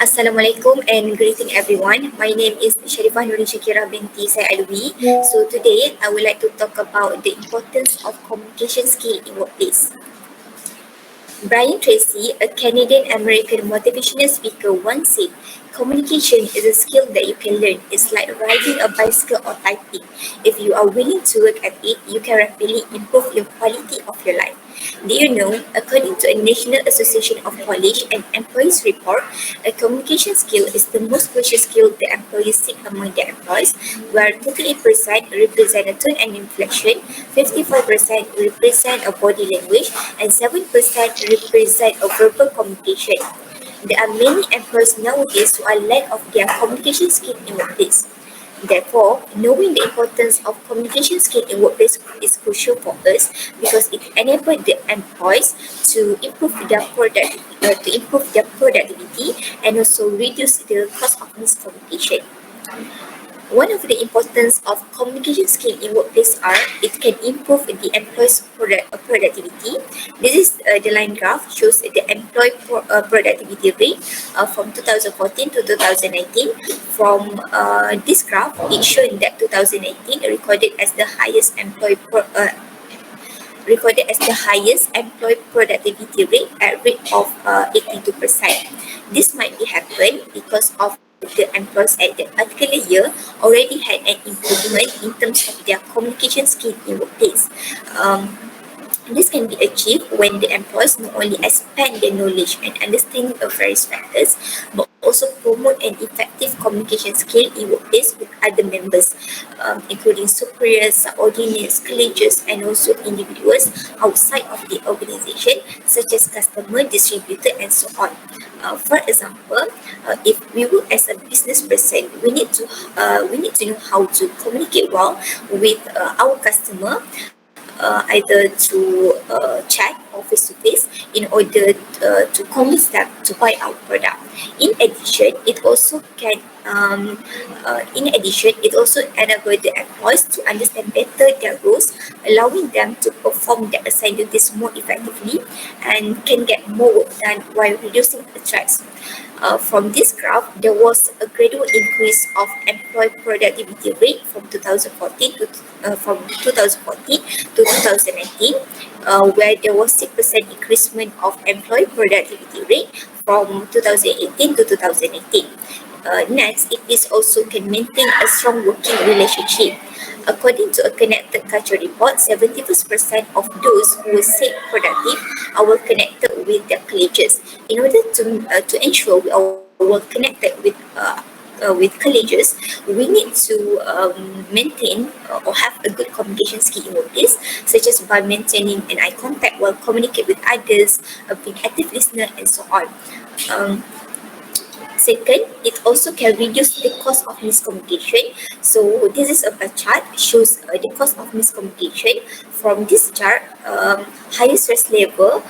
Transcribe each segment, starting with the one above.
Assalamualaikum and greeting everyone. My name is Sharifah Nurin Shakira binti Syed Alwi. So today I would like to talk about the importance of communication skill in workplace. Brian Tracy, a Canadian American motivational speaker, once said, communication is a skill that you can learn. It's like riding a bicycle or typing. If you are willing to work at it, you can rapidly improve your quality of your life. Do you know, according to a National Association of College and Employees report, a communication skill is the most crucial skill the employees seek among their employees, where 38% represent a tone and inflection, 54% represent a body language, and 7% represent a verbal communication. There are many employees nowadays who are lack of their communication skill in workplace. Therefore, knowing the importance of communication skill in workplace is crucial for us because it enables the employees to improve their productivity and also reduce the cost of miscommunication. One of the importance of communication skill in workplace are it can improve the employee's productivity. This is the line graph shows the employee productivity rate from 2014 to 2019. From this graph, it shows that 2018 recorded as the highest employee productivity rate at rate of 82%. This might be happen because of the employees at that particular year already had an improvement in terms of their communication skill in workplace. Um, this can be achieved when the employees not only expand their knowledge and understanding of various factors, but also promote an effective communication skill in workplace with other members, including superiors, subordinates, colleagues, and also individuals outside of the organization, such as customer, distributor, and so on. For example, if we work as a business person, we need to know how to communicate well with our customer, either through chat or face to face in order to convince them to buy our product. In addition, it also can enable the employees to understand better their roles, allowing them to perform their assigned duties more effectively and can get more work done while reducing the stress. From this graph, there was a gradual increase of employee productivity rate from 2014 to 2019, where there was 6% increasement of employee productivity rate from 2018 to 2018. Next, it is also can maintain a strong working relationship. According to a Connected Culture report, 71% of those who were said productive are well connected with their colleagues. In order to ensure we are well connected with colleagues, we need to maintain or have a good communication skill in workplace, such as by maintaining an eye contact while communicate with others, being active listener, and so on. Um, Second, it also can reduce the cost of miscommunication. So this is a bar chart shows the cost of miscommunication. From this chart, higher stress level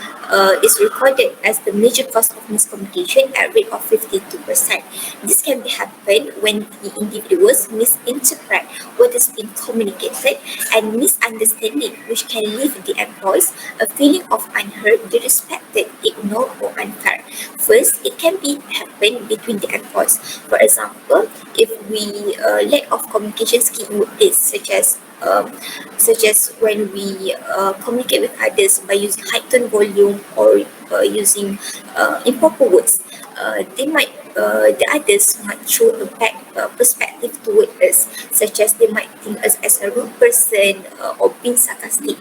is recorded as the major cause of miscommunication at rate of 52%. This can be happen when the individuals misinterpret what is being communicated and misunderstanding, which can leave the employees a feeling of unheard, disrespected, ignored, or unfair. First, it can be happen between the employees. For example, if we lack of communication skill in workplace, such as when we communicate with others by using heightened volume or using improper words, the others might show a bad perspective toward us, such as they might think us as a rude person or being sarcastic.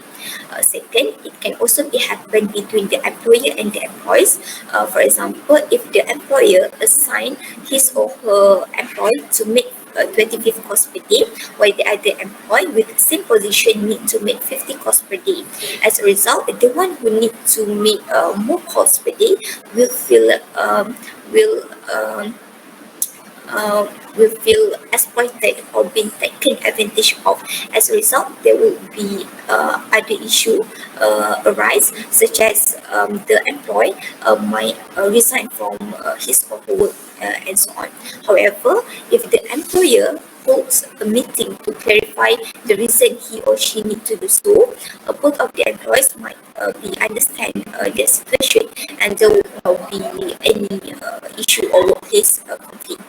Second, it can also be happen between the employer and the employees. For example, if the employer assign his or her employee to make 25 calls per day, while the other employee with the same position need to make 50 calls per day. As a result, the one who need to make more calls per day will feel will um, will feel exploited or being taken advantage of. As a result, there will be other issue arise, such as the employee might resign from his or her work and so on. However, if the employer holds a meeting to clarify the reason he or she need to do so. Both of the employees might be understand their situation, and there will not be any issue or workplace conflict.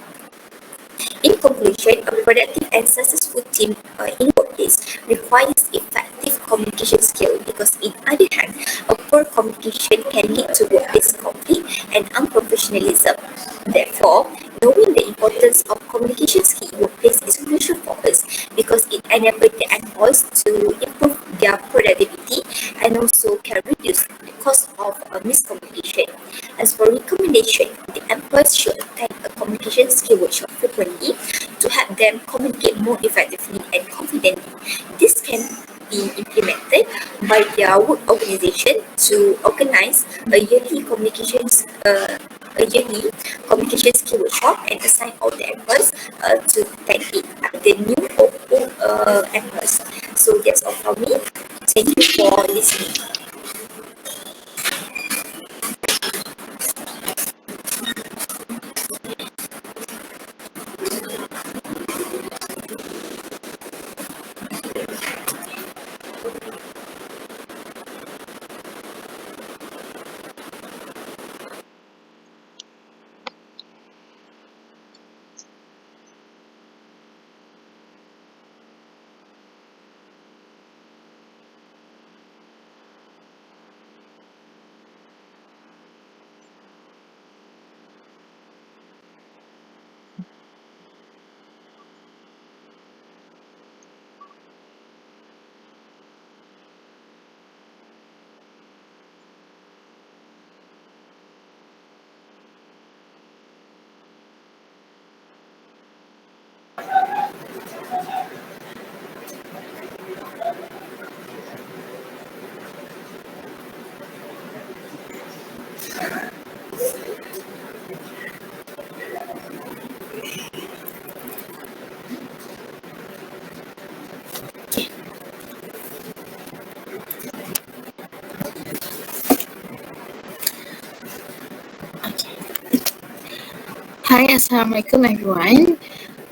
In conclusion, a productive and successful team in workplace requires effective communication skill because, in other hand, a poor communication can lead to workplace conflict and unprofessionalism. Therefore, knowing the importance of communication skill in workplace is crucial for us because it enables the employees to improve their productivity and also can reduce the cost of miscommunication. As for recommendation, the employees should attend a communication skill workshop frequently to help them communicate more effectively and confidently. This can be implemented by their work organization to organize a yearly communication skill workshop and assign all the employees to attend it, the new or old employees. So that's all from me. Thank you for listening. Hi, Assalamualaikum everyone.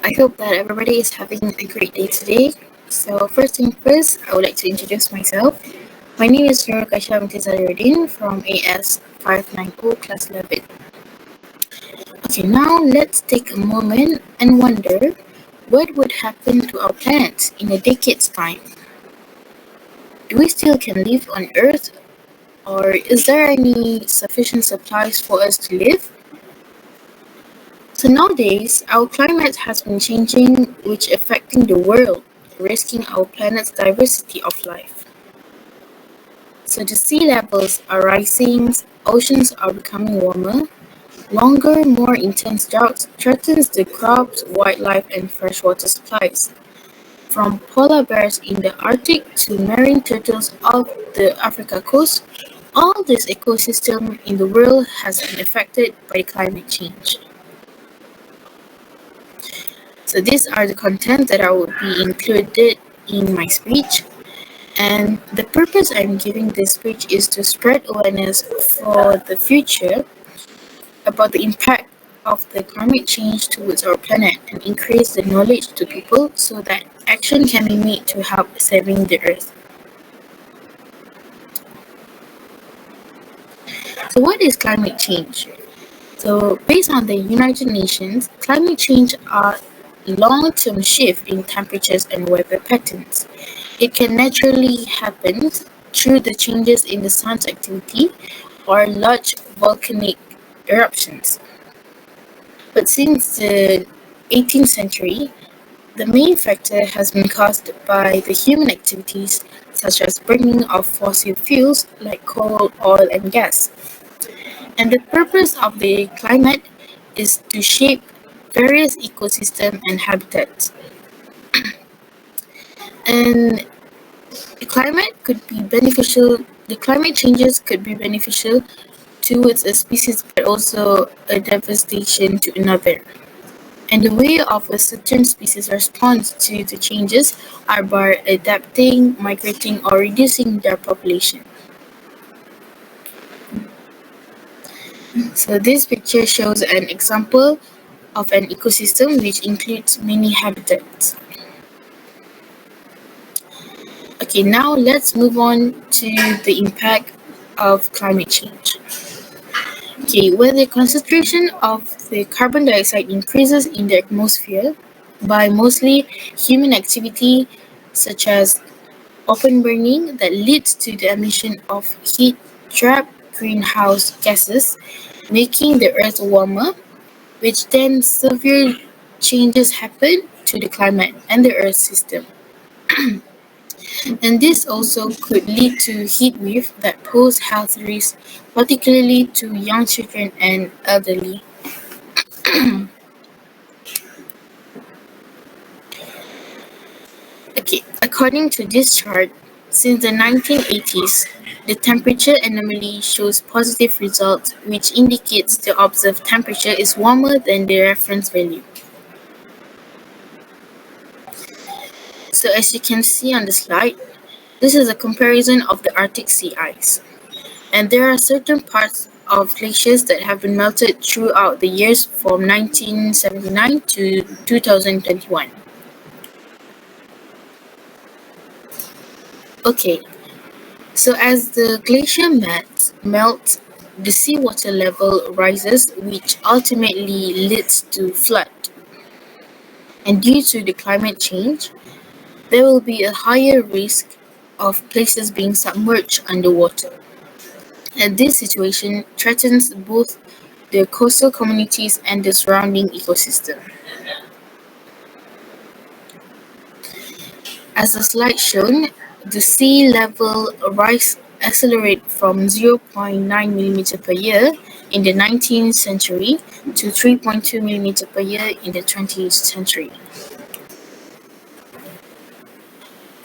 I hope that everybody is having a great day today. So first thing first, I would like to introduce myself. My name is Nur Kasha Mtizaliruddin from AS 590 Class 11. Okay, now let's take a moment and wonder what would happen to our planet in a decade's time. Do we still can live on Earth, or is there any sufficient supplies for us to live? So nowadays, our climate has been changing, which affecting the world, risking our planet's diversity of life. So the sea levels are rising, oceans are becoming warmer, longer, more intense droughts threatens the crops, wildlife, and freshwater supplies. From polar bears in the Arctic to marine turtles off the Africa coast, all this ecosystem in the world has been affected by climate change. So these are the content that I will be included in my speech. And the purpose I'm giving this speech is to spread awareness for the future about the impact of the climate change towards our planet and increase the knowledge to people so that action can be made to help saving the earth. So what is climate change? So based on the United Nations, climate change are long-term shift in temperatures and weather patterns. It can naturally happen through the changes in the sun's activity or large volcanic eruptions. But since the 18th century, the main factor has been caused by the human activities such as burning of fossil fuels like coal, oil, and gas. And the purpose of the climate is to shape various ecosystem and habitats. And the climate could be beneficial, the climate changes could be beneficial towards a species but also a devastation to another. And the way of a certain species responds to the changes are by adapting, migrating, or reducing their population. So this picture shows an example of an ecosystem, which includes many habitats. Okay, now let's move on to the impact of climate change. Okay, when the concentration of the carbon dioxide increases in the atmosphere by mostly human activity such as open burning that leads to the emission of heat trapped greenhouse gases, making the earth warmer, which then severe changes happen to the climate and the earth system. And this also could lead to heat wave that pose health risks, particularly to young children and elderly. Okay, according to this chart, since the 1980s, the temperature anomaly shows positive results, which indicates the observed temperature is warmer than the reference value. So as you can see on the slide, this is a comparison of the Arctic sea ice. And there are certain parts of glaciers that have been melted throughout the years from 1979 to 2021. Okay, so as the glacier melts, the seawater level rises, which ultimately leads to flood. And due to the climate change, there will be a higher risk of places being submerged underwater. And this situation threatens both the coastal communities and the surrounding ecosystem. As the slide shown, the sea level rise accelerate from 0.9 millimeter per year in the 19th century to 3.2 millimeter per year in the 20th century.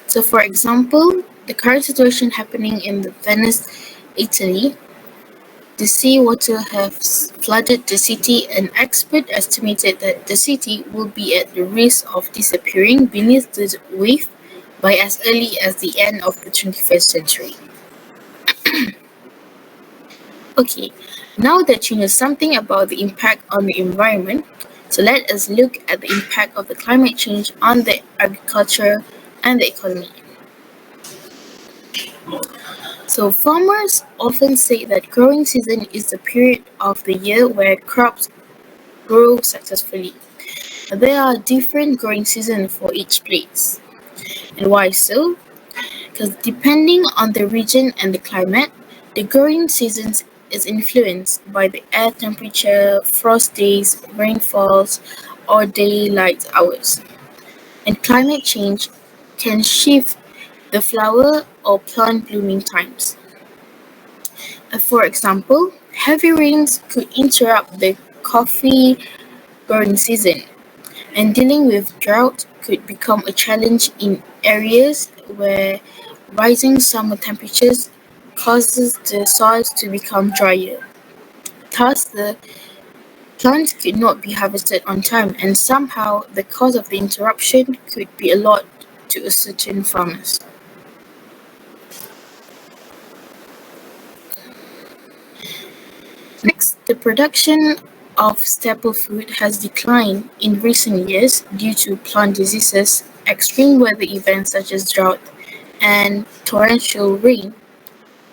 So for example, the current situation happening in Venice, Italy, the seawater has flooded the city, and experts estimated that the city will be at the risk of disappearing beneath the wave by as early as the end of the 21st century. Okay, now that you know something about the impact on the environment, so let us look at the impact of the climate change on the agriculture and the economy. So farmers often say that growing season is the period of the year where crops grow successfully. There are different growing seasons for each place. And why so? Because depending on the region and the climate, the growing seasons is influenced by the air temperature, frost days, rainfalls, or daylight hours. And climate change can shift the flower or plant blooming times. For example, heavy rains could interrupt the coffee growing season, and dealing with drought could become a challenge in areas where rising summer temperatures causes the soils to become drier. Thus, the plants could not be harvested on time, and somehow the cost of the interruption could be a lot to a certain farmers. Next, the production of staple food has declined in recent years due to plant diseases, extreme weather events such as drought, and torrential rain,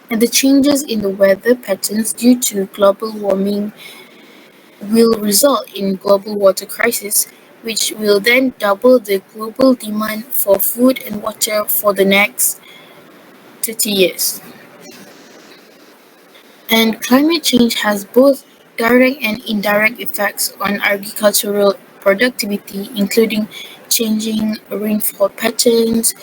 and the changes in the weather patterns due to global warming will result in global water crisis, which will then double the global demand for food and water for the next 30 years. And climate change has both direct and indirect effects on agricultural productivity, including changing rainfall patterns,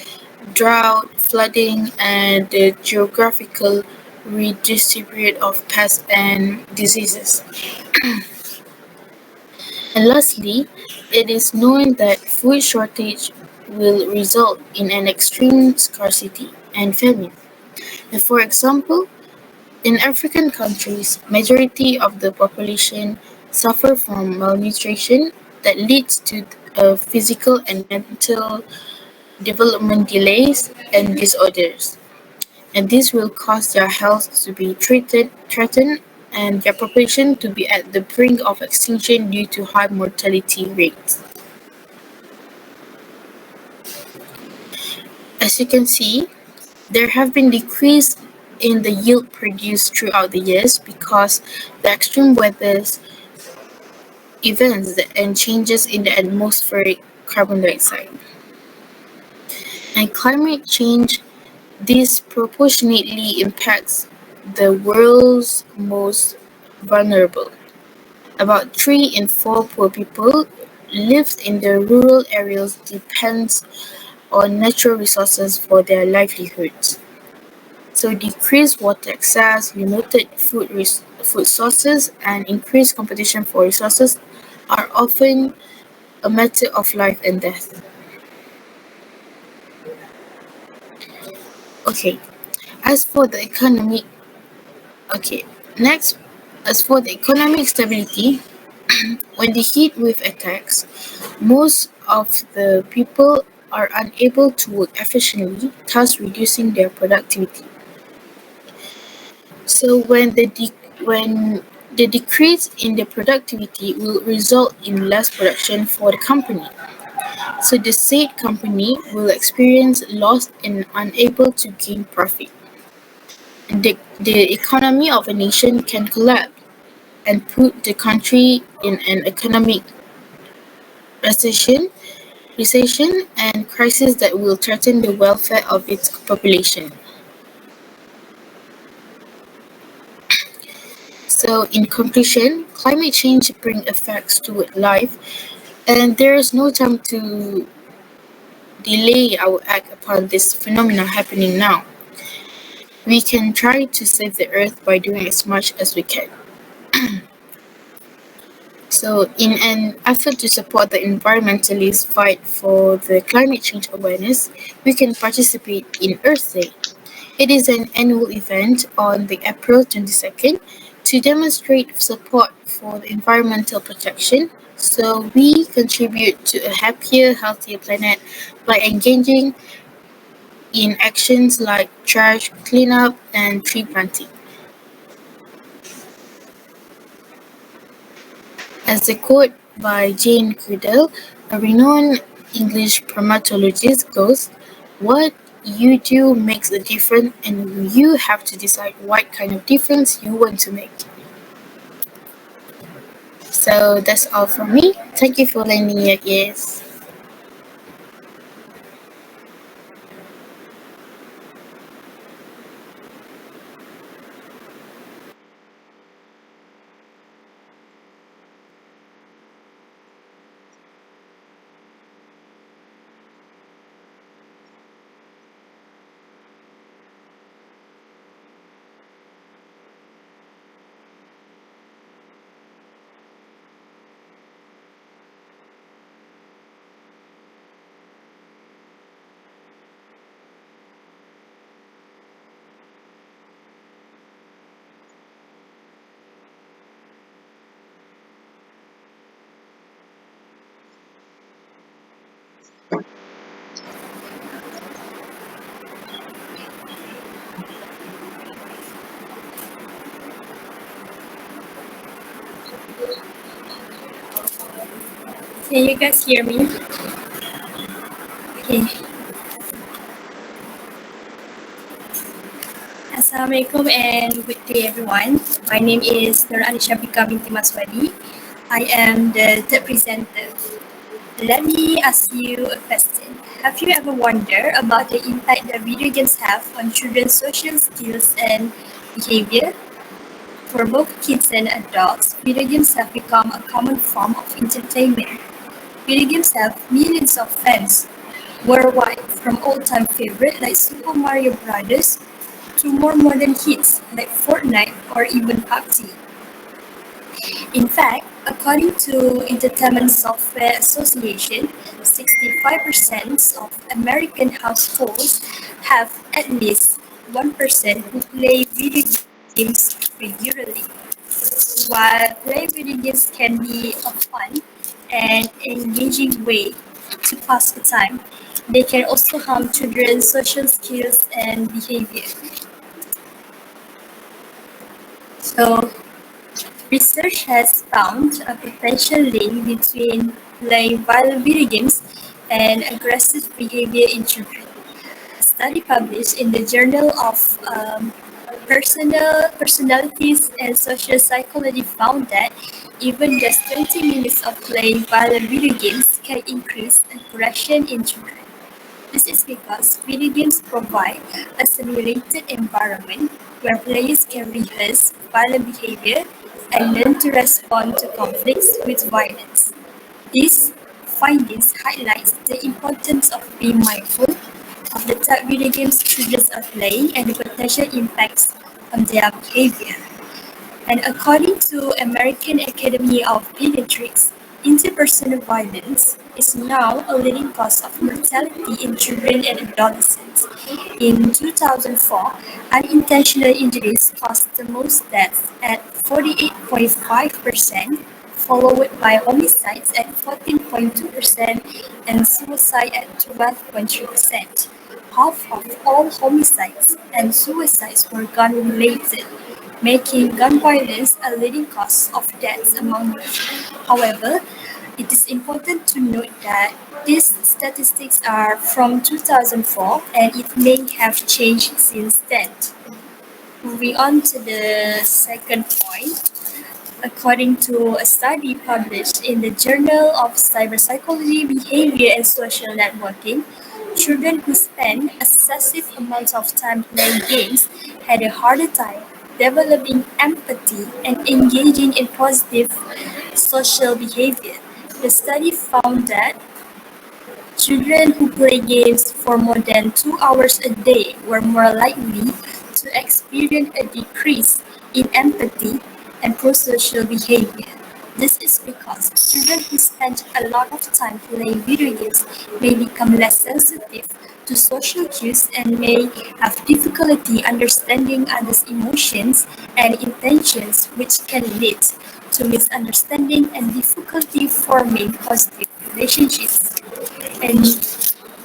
drought, flooding, and the geographical redistribution of pests and diseases. And lastly, it is known that food shortage will result in an extreme scarcity and famine. And for example, in African countries, majority of the population suffer from malnutrition that leads to physical and mental development delays and disorders. And this will cause their health to be threatened and their population to be at the brink of extinction due to high mortality rates. As you can see, there have been decrease in the yield produced throughout the years because the extreme weather events and changes in the atmospheric carbon dioxide. And climate change disproportionately impacts the world's most vulnerable. About 3 in 4 poor people lives in the rural areas depends on natural resources for their livelihoods. So decreased water access, limited food sources, and increased competition for resources are often a matter of life and death. Okay, as for the economic, okay, next, as for the economic stability, when the heat wave attacks, most of the people are unable to work efficiently, thus reducing their productivity. So when the decrease in the productivity will result in less production for the company. So the said company will experience loss and unable to gain profit. The economy of a nation can collapse and put the country in an economic recession, recession and crisis that will threaten the welfare of its population. So in conclusion, climate change brings effects to life and there is no time to delay our act upon this phenomenon happening now. We can try to save the earth by doing as much as we can. So, in an effort to support the environmentalists' fight for the climate change awareness, we can participate in Earth Day. It is an annual event on the April 22nd to demonstrate support for the environmental protection. So, we contribute to a happier, healthier planet by engaging in actions like trash cleanup and tree planting. As the quote by Jane Goodall, a renowned English primatologist, goes, "What you do makes a difference, and you have to decide what kind of difference you want to make." So that's all from me. Thank you for lending your ears. Can you guys hear me? Okay. Assalamualaikum and good day everyone. My name is Nur Alisha Bika binti Maswadi. I am the third presenter. Let me ask you a question. Have you ever wondered about the impact that video games have on children's social skills and behavior? For both kids and adults, video games have become a common form of entertainment. Video games have millions of fans worldwide, from old-time favorites like Super Mario Bros. To more modern hits like Fortnite or even PUBG. In fact, according to Entertainment Software Association, 65% of American households have at least one person who play video games regularly. While playing video games can be a fun and engaging way to pass the time, they can also harm children's social skills and behavior. So, Research has found a potential link between playing violent video games and aggressive behavior in children. A study published in the Journal of Personalities and Social Psychology found that even just 20 minutes of playing violent video games can increase aggression in children. This is because video games provide a simulated environment where players can rehearse violent behavior and learn to respond to conflicts with violence. These findings highlight the importance of being mindful of the type video games children are playing and the potential impacts on their behavior. And according to American Academy of Pediatrics, interpersonal violence is now a leading cause of mortality in children and adolescents. In 2004, unintentional injuries caused the most deaths at 48.5%, followed by homicides at 14.2% and suicide at 12.3%. Half of all homicides and suicides were gun-related, making gun violence a leading cause of deaths among youth. However, it is important to note that these statistics are from 2004 and it may have changed since then. Moving on to the second point. According to a study published in the Journal of Cyberpsychology, Behavior and Social Networking, children who spend excessive amounts of time playing games had a harder time developing empathy and engaging in positive social behavior. The study found that children who play games for more than 2 hours a day were more likely to experience a decrease in empathy and prosocial behavior. This is because children who spend a lot of time playing video games may become less sensitive to social cues and may have difficulty understanding others' emotions and intentions, which can lead to misunderstanding and difficulty forming positive relationships. And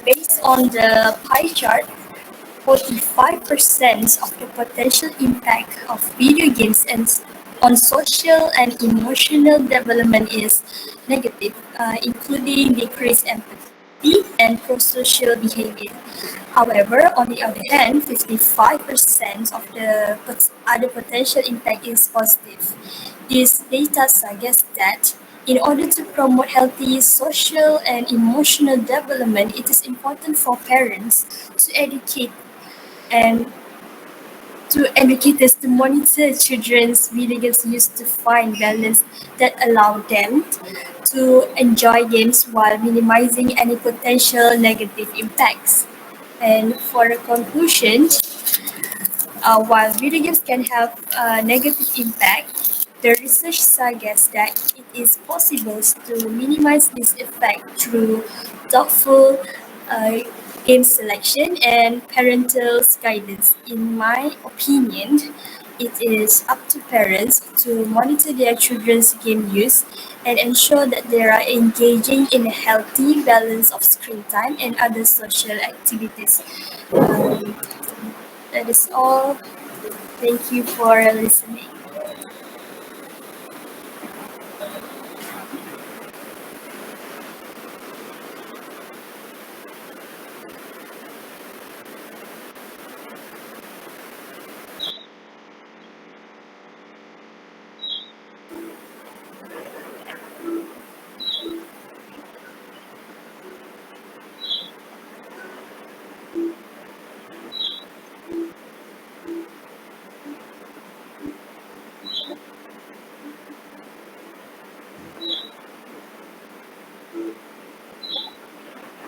based on the pie chart, 45% of the potential impact of video games and on social and emotional development is negative, including decreased empathy and prosocial behavior. However, on the other hand, 55% of the other potential impact is positive. This data suggests that in order to promote healthy social and emotional development, it is important for parents to educate and to educators to monitor children's video games use to find balance that allow them to enjoy games while minimizing any potential negative impacts. And for the conclusion, while video games can have a negative impact, the research suggests that it is possible to minimize this effect through thoughtful uh, game selection and parental guidance. In my opinion, it is up to parents to monitor their children's game use and ensure that they are engaging in a healthy balance of screen time and other social activities. Um, that is all. Thank you for listening.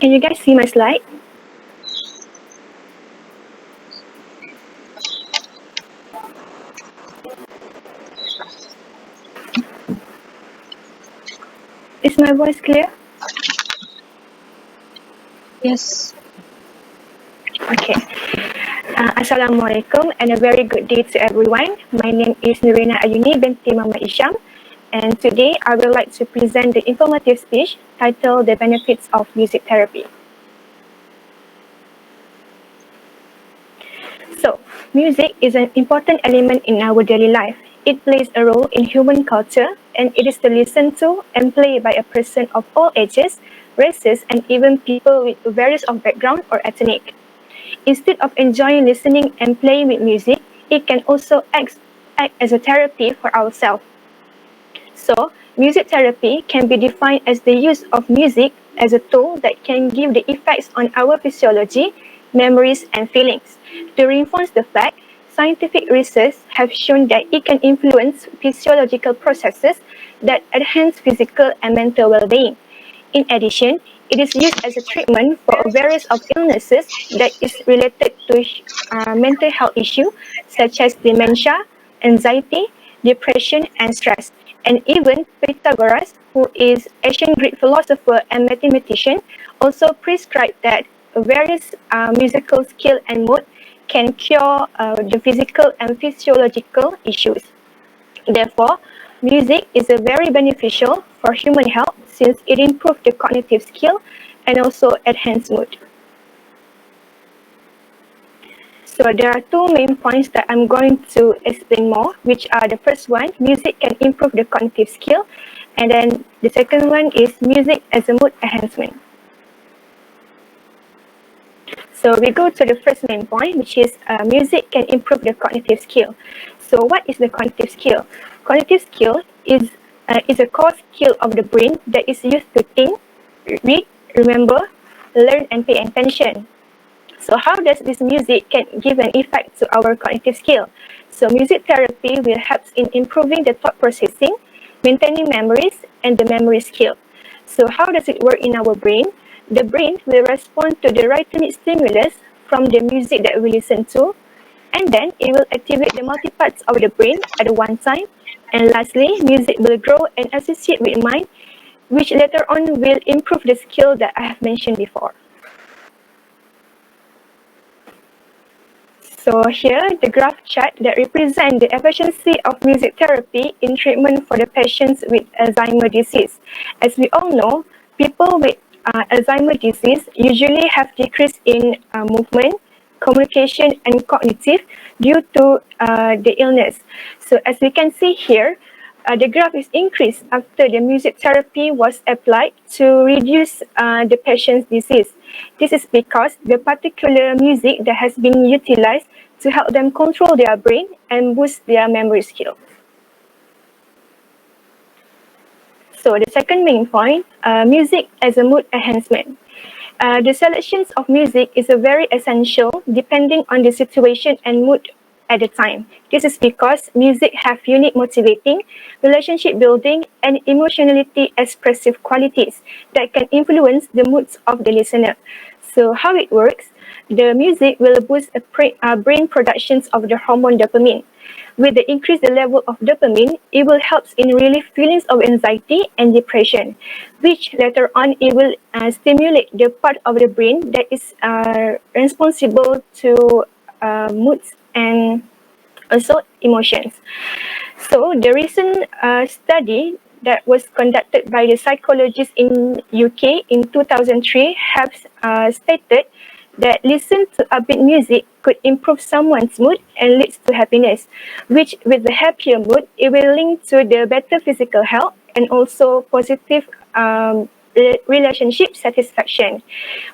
Can you guys see my slide? Is my voice clear? Yes. Okay. Assalamualaikum and a very good day to everyone. My name is Nurina Ayuni binti Mama Isham, and today I would like to present the informative speech titled The Benefits of Music Therapy. So, music is an important element in our daily life. It plays a role in human culture, and it is to listen to and play by a person of all ages, races, and even people with various of background or ethnic. Instead of enjoying listening and playing with music, it can also act as a therapy for ourselves. So, music therapy can be defined as the use of music as a tool that can give the effects on our physiology, memories, and feelings. To reinforce the fact, scientific research have shown that it can influence physiological processes that enhance physical and mental well-being. In addition, it is used as a treatment for a various of illnesses that is related to mental health issues such as dementia, anxiety, depression, and stress. And even Pythagoras, who is ancient Greek philosopher and mathematician, also prescribed that various musical skill and mood can cure the physical and physiological issues. Therefore, music is a very beneficial for human health since it improves the cognitive skill and also enhance mood. So there are two main points that I'm going to explain more, which are the first one, music can improve the cognitive skill, and then the second one is music as a mood enhancement. So we go to the first main point, which is music can improve the cognitive skill. So what is the cognitive skill? Cognitive skill is a core skill of the brain that is used to think, read, remember, learn, and pay attention. So how does this music can give an effect to our cognitive skill? So music therapy will help in improving the thought processing, maintaining memories, and the memory skill. So how does it work in our brain? The brain will respond to the rhythmic stimulus from the music that we listen to, and then it will activate the multi-parts of the brain at one time. And lastly, music will grow and associate with mind, which later on will improve the skill that I have mentioned before. So here, the graph chart that represents the efficiency of music therapy in treatment for the patients with Alzheimer's disease. As we all know, people with Alzheimer's disease usually have decrease in movement, communication, and cognitive due to the illness. So as we can see here, the graph is increased after the music therapy was applied to reduce the patient's disease. This is because the particular music that has been utilized to help them control their brain and boost their memory skill. So the second main point, music as a mood enhancement. The selections of music is a very essential depending on the situation and mood at the time. This is because music have unique motivating, relationship building, and emotionality expressive qualities that can influence the moods of the listener. So how it works, the music will boost brain productions of the hormone dopamine. With the increased level of dopamine, it will help in relieve feelings of anxiety and depression, which later on it will stimulate the part of the brain that is responsible to moods and also emotions. So the recent study that was conducted by the psychologists in UK in 2003 have stated that listen to upbeat music could improve someone's mood and leads to happiness, which with the happier mood, it will link to the better physical health and also positive relationship satisfaction.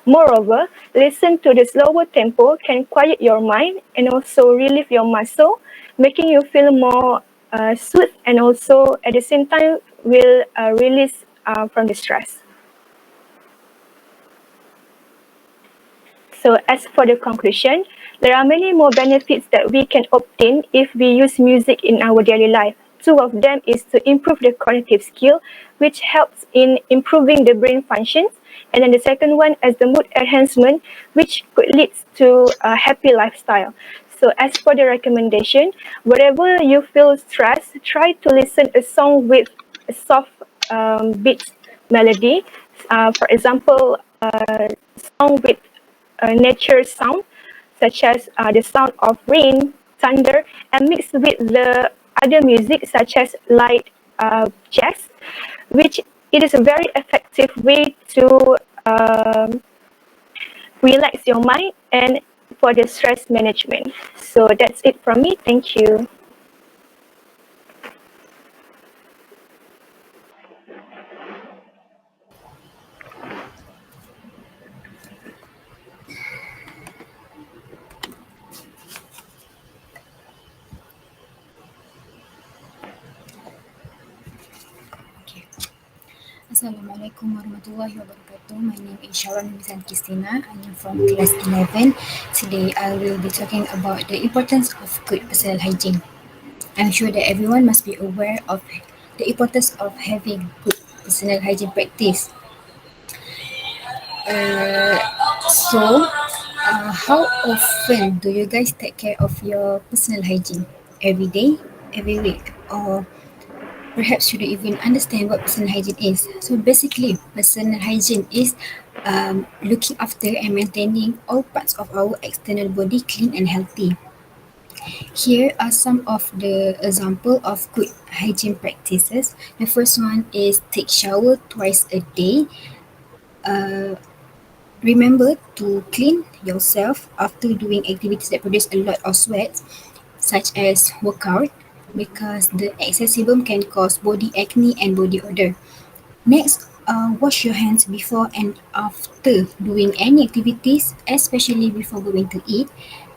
Moreover, listen to the slower tempo can quiet your mind and also relieve your muscle, making you feel more soothed and also at the same time will release from the stress. So as for the conclusion, there are many more benefits that we can obtain if we use music in our daily life. Two of them is to improve the cognitive skill, which helps in improving the brain functions. And then the second one is the mood enhancement, which could lead to a happy lifestyle. So as for the recommendation, wherever you feel stressed, try to listen a song with a soft beat melody. For example, a song with nature sound, such as the sound of rain, thunder, and mixed with the other music such as light jazz, which it is a very effective way to relax your mind and for the stress management. So that's it from me. Thank you. Assalamualaikum warahmatullahi wabarakatuh. My name is Sharon Nizan Christina. I am from class 11. Today I will be talking about the importance of good personal hygiene. I'm sure that everyone must be aware of the importance of having good personal hygiene practice. Uh, how often do you guys take care of your personal hygiene? Every day, every week, or perhaps you don't even understand what personal hygiene is. So basically, personal hygiene is looking after and maintaining all parts of our external body clean and healthy. Here are some of the example of good hygiene practices. The first one is take shower twice a day. Uh, Remember to clean yourself after doing activities that produce a lot of sweat, such as workout, because the excess sebum can cause body acne and body odor. Next, wash your hands before and after doing any activities, especially before going to eat.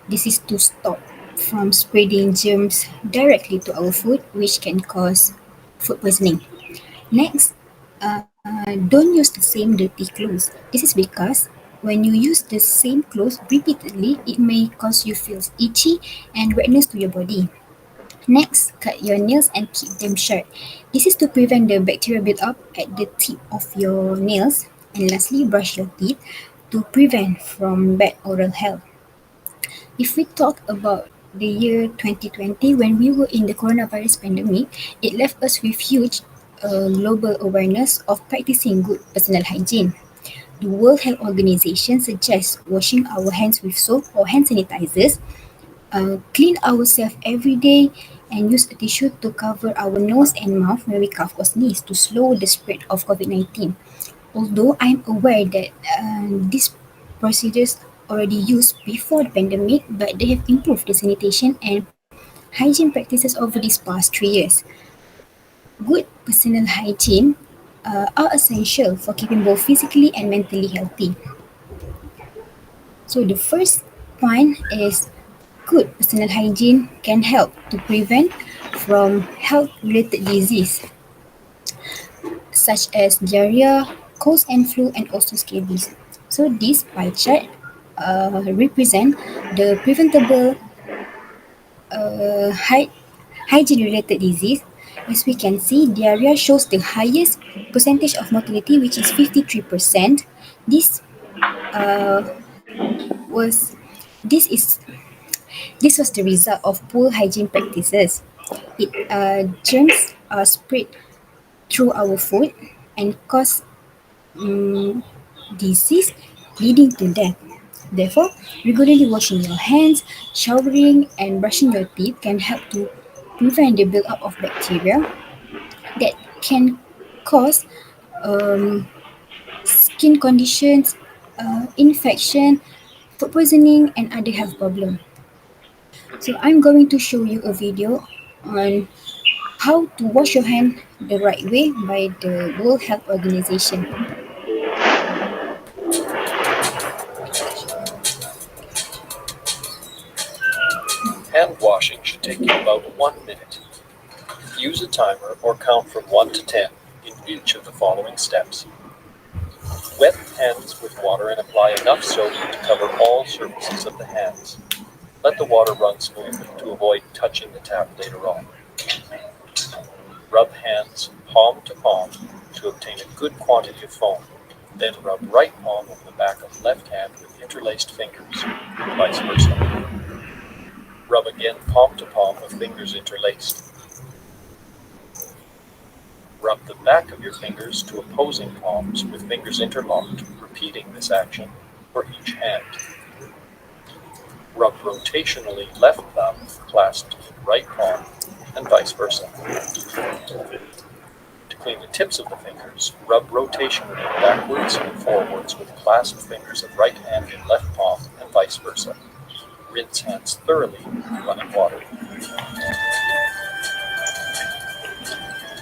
This is to stop from spreading germs directly to our food, which can cause food poisoning. Next, don't use the same dirty clothes. This is because when you use the same clothes repeatedly, it may cause you feel itchy and redness to your body. Next, cut your nails and keep them short. This is to prevent the bacteria build-up at the tip of your nails. And lastly, brush your teeth to prevent from bad oral health. If we talk about the year 2020, when we were in the coronavirus pandemic, it left us with huge global awareness of practicing good personal hygiene. The World Health Organization suggests washing our hands with soap or hand sanitizers, clean ourselves every day, and use a tissue to cover our nose and mouth when we cough or sneeze to slow the spread of COVID-19. Although I'm aware that these procedures already used before the pandemic, but they have improved the sanitation and hygiene practices over these past 3 years. Good personal hygiene are essential for keeping both physically and mentally healthy. So the first point is good personal hygiene can help to prevent from health-related disease such as diarrhea, colds and flu, and also scabies. So this pie chart represent the preventable hygiene-related disease. As we can see, diarrhea shows the highest percentage of mortality, which is 53%. This was this is this was the result of poor hygiene practices. Germs are spread through our food and cause disease leading to death. Therefore, regularly washing your hands, showering, and brushing your teeth can help to prevent the buildup of bacteria that can cause um, skin conditions, infection, food poisoning, and other health problems. So I'm going to show you a video on how to wash your hand the right way by the World Health Organization. Hand washing should take you about 1 minute. Use a timer or count from 1 to 10 in each of the following steps. Wet hands with water and apply enough soap to cover all surfaces of the hands. Let the water run smoothly to avoid touching the tap later on. Rub hands palm to palm to obtain a good quantity of foam. Then rub right palm over the back of left hand with interlaced fingers, and vice versa. Rub again palm to palm with fingers interlaced. Rub the back of your fingers to opposing palms with fingers interlocked, repeating this action for each hand. Rub rotationally left thumb clasped in right palm and vice versa. To clean the tips of the fingers, rub rotationally backwards and forwards with clasped fingers of right hand in left palm and vice versa. Rinse hands thoroughly in running water.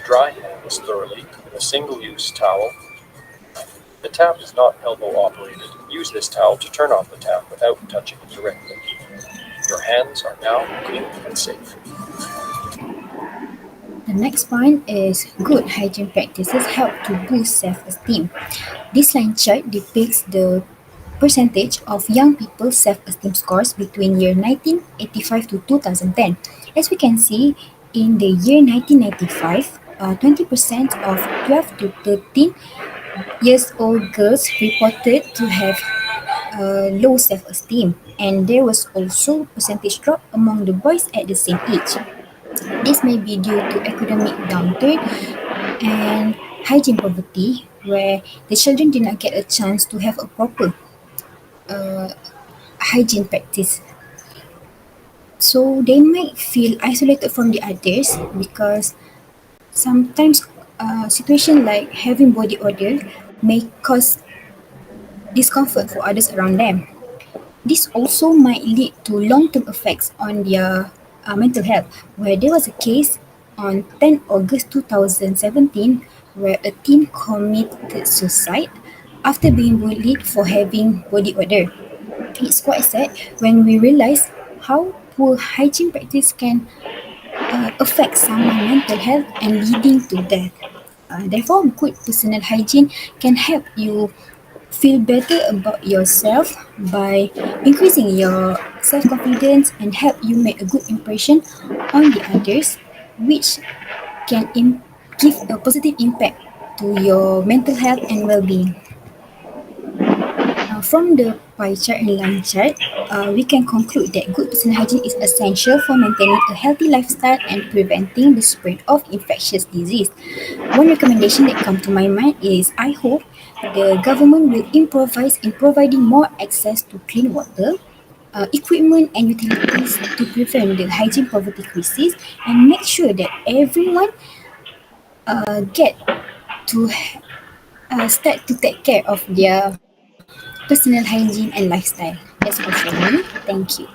Dry hands thoroughly with a single-use towel. The tap is not elbow operated. Use this towel to turn off the tap without touching it directly. Your hands are now clean and safe. The next point is good hygiene practices help to boost self-esteem. This line chart depicts the percentage of young people's self-esteem scores between year 1985 to 2010. As we can see, in the year 1995, 20% of 12 to 13 years old girls reported to have low self-esteem, and there was also percentage drop among the boys at the same age. This may be due to academic downturn and hygiene poverty, where the children did not get a chance to have a proper uh, hygiene practice. So they might feel isolated from the others because sometimes situation like having body odor may cause discomfort for others around them. This also might lead to long-term effects on their mental health, where there was a case on 10 August 2017 where a teen committed suicide after being bullied for having body odor. It's quite sad when we realize how poor hygiene practice can affect someone's mental health and leading to death. Therefore, good personal hygiene can help you feel better about yourself by increasing your self-confidence and help you make a good impression on the others, which can give a positive impact to your mental health and well-being. From the pie chart and line chart, we can conclude that good personal hygiene is essential for maintaining a healthy lifestyle and preventing the spread of infectious disease. One recommendation that comes to my mind is I hope the government will improvise in providing more access to clean water, equipment and utilities to prevent the hygiene poverty crisis and make sure that everyone get to start to take care of their personal hygiene and lifestyle. That's all from me. Thank you.